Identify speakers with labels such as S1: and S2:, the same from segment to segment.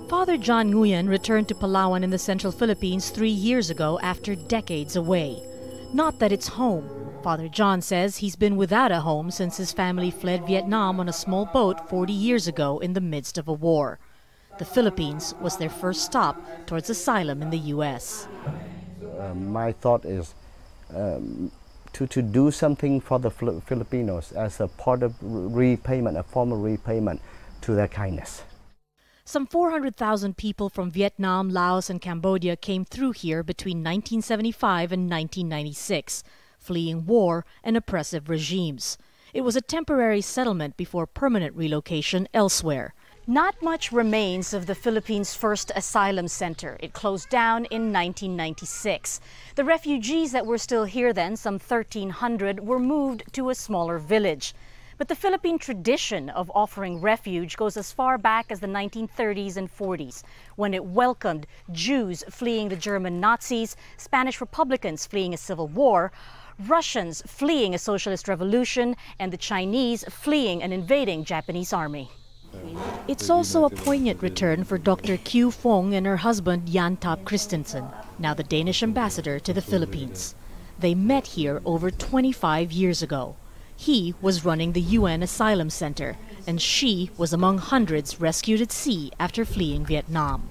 S1: Father John NGUYEN returned to Palawan in the central Philippines 3 years ago after decades away. Not that it's home. Father John says he's been without a home since his family fled Vietnam on a small boat 40 years ago in the midst of a war. The Philippines was their first stop towards asylum in the U.S.
S2: My thought is to do something for the Filipinos as a part of repayment, a form of repayment to their kindness.
S1: Some 400,000 people from Vietnam, Laos, and Cambodia came through here between 1975 and 1996, fleeing war and oppressive regimes. It was a temporary settlement before permanent relocation elsewhere. Not much remains of the Philippines' first asylum center. It closed down in 1996. The refugees that were still here then, some 1,300, were moved to a smaller village. But the Philippine tradition of offering refuge goes as far back as the 1930s and 40s, when it welcomed Jews fleeing the German Nazis, Spanish Republicans fleeing a civil war, Russians fleeing a socialist revolution, and the Chinese fleeing an invading Japanese army. It's also a poignant return for Dr. Q Fong and her husband Jan Top Christensen, now the Danish ambassador to the Philippines. They met here over 25 years ago. He was running the UN Asylum Center, and she was among hundreds rescued at sea after fleeing Vietnam.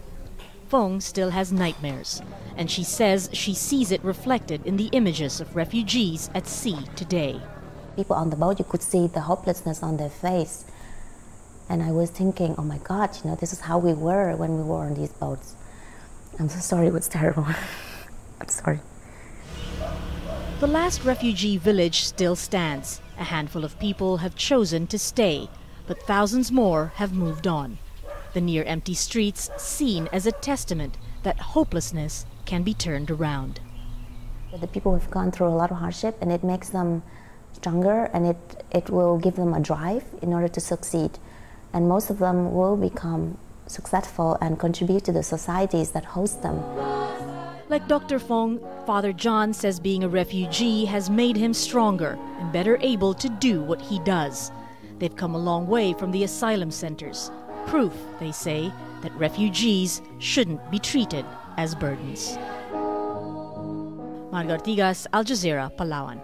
S1: Fong still has nightmares, and she says she sees it reflected in the images of refugees at sea today.
S3: People on the boat, you could see the hopelessness on their face. And I was thinking, oh my God, this is how we were when we were on these boats. I'm so sorry, it was terrible. I'm sorry.
S1: The last refugee village still stands. A handful of people have chosen to stay, but thousands more have moved on. The near-empty streets seen as a testament that hopelessness can be turned around.
S3: The people have gone through a lot of hardship, and it makes them stronger, and it will give them a drive in order to succeed. And most of them will become successful and contribute to the societies that host them.
S1: Like Dr. Fong, Father John says being a refugee has made him stronger and better able to do what he does. They've come a long way from the asylum centers. Proof, they say, that refugees shouldn't be treated as burdens. Marga Ortigas, Al Jazeera, Palawan.